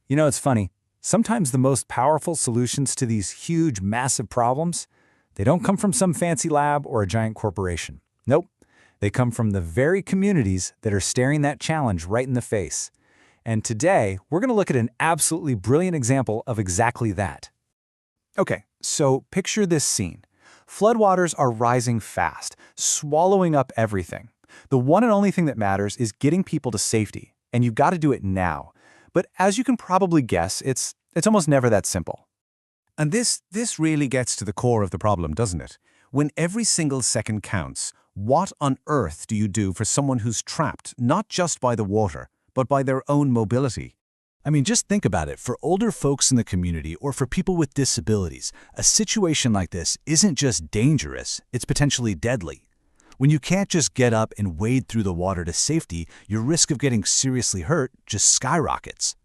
You know, it's funny. Sometimes the most powerful solutions to these huge, massive problems, they don't come from some fancy lab or a giant corporation. Nope. They come from the very communities that are staring that challenge right in the face. And today, we're going to look at an absolutely brilliant example of exactly that. Okay, so picture this scene. Floodwaters are rising fast, swallowing up everything. The one and only thing that matters is getting people to safety, and you've got to do it now. But as you can probably guess, it's almost never that simple. And this really gets to the core of the problem, doesn't it? When every single second counts, what on earth do you do for someone who's trapped not just by the water, but by their own mobility? I mean, just think about it. For older folks in the community or for people with disabilities, a situation like this isn't just dangerous, it's potentially deadly. When you can't just get up and wade through the water to safety, your risk of getting seriously hurt just skyrockets.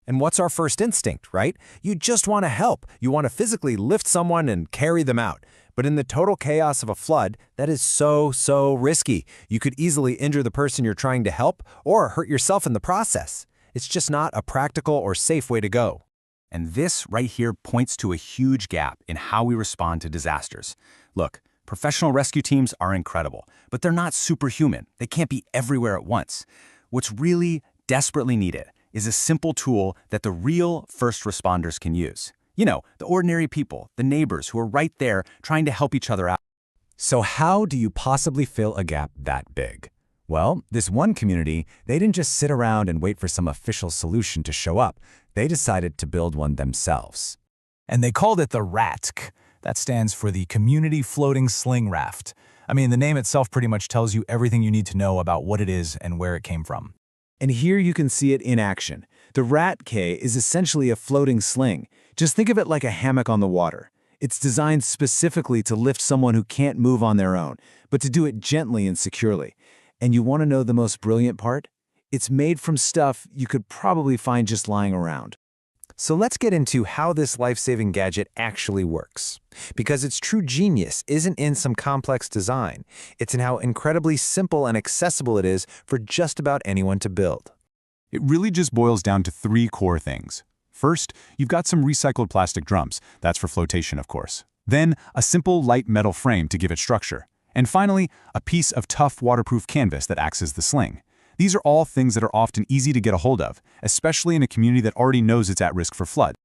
And what's our first instinct, right? You just want to help. You want to physically lift someone and carry them out. But in the total chaos of a flood, that is so risky. You could easily injure the person you're trying to help or hurt yourself in the process. It's just not a practical or safe way to go. And this right here points to a huge gap in how we respond to disasters. Look, professional rescue teams are incredible, but they're not superhuman. They can't be everywhere at once. What's really desperately needed is a simple tool that the real first responders can use. You know, the ordinary people, the neighbors who are right there trying to help each other out. So how do you possibly fill a gap that big? Well, this one community, they didn't just sit around and wait for some official solution to show up. They decided to build one themselves. And they called it the RATK. That stands for the Community Floating Sling Raft. I mean, the name itself pretty much tells you everything you need to know about what it is and where it came from. And here you can see it in action. The RATK is essentially a floating sling. Just think of it like a hammock on the water. It's designed specifically to lift someone who can't move on their own, but to do it gently and securely. And you want to know the most brilliant part? It's made from stuff you could probably find just lying around. So let's get into how this life-saving gadget actually works. Because its true genius isn't in some complex design. It's in how incredibly simple and accessible it is for just about anyone to build. It really just boils down to three core things. First, you've got some recycled plastic drums. That's for flotation, of course. Then, a simple light metal frame to give it structure. And finally, a piece of tough waterproof canvas that acts as the sling. These are all things that are often easy to get a hold of, especially in a community that already knows it's at risk for flood.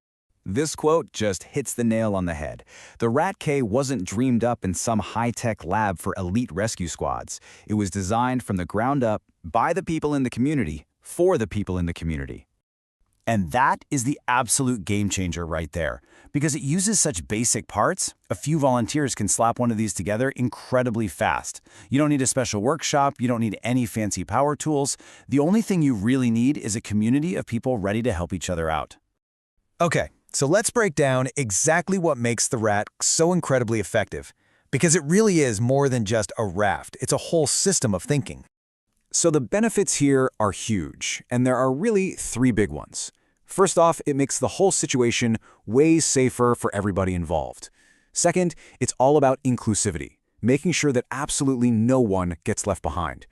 This quote just hits the nail on the head. The RATK wasn't dreamed up in some high-tech lab for elite rescue squads. It was designed from the ground up by the people in the community, for the people in the community. And that is the absolute game changer right there. Because it uses such basic parts, a few volunteers can slap one of these together incredibly fast. You don't need a special workshop, you don't need any fancy power tools. The only thing you really need is a community of people ready to help each other out. Okay, so let's break down exactly what makes the RAT so incredibly effective. Because it really is more than just a raft, it's a whole system of thinking. So the benefits here are huge, and there are really three big ones. First off, it makes the whole situation way safer for everybody involved. Second, it's all about inclusivity, making sure that absolutely no one gets left behind.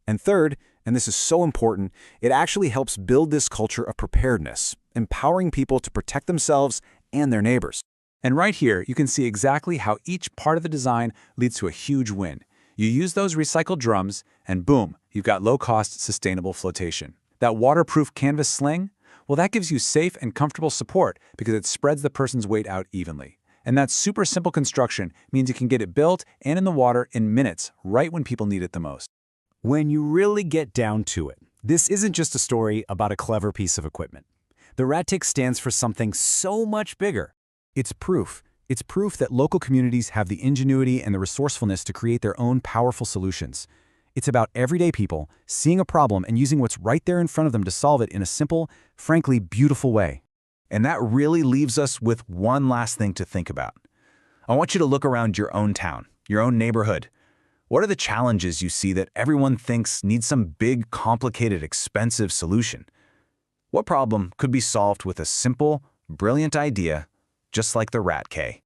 And third, and this is so important, it actually helps build this culture of preparedness, empowering people to protect themselves and their neighbors. And right here, you can see exactly how each part of the design leads to a huge win. You use those recycled drums, and boom, you've got low-cost, sustainable flotation. That waterproof canvas sling? Well, that gives you safe and comfortable support because it spreads the person's weight out evenly. And that super simple construction means you can get it built and in the water in minutes, right when people need it the most. When you really get down to it, this isn't just a story about a clever piece of equipment. The RATK stands for something so much bigger. It's proof. It's proof that local communities have the ingenuity and the resourcefulness to create their own powerful solutions. It's about everyday people seeing a problem and using what's right there in front of them to solve it in a simple, frankly beautiful way. And that really leaves us with one last thing to think about. I want you to look around your own town, your own neighborhood. What are the challenges you see that everyone thinks need some big, complicated, expensive solution? What problem could be solved with a simple, brilliant idea, just like the RATK?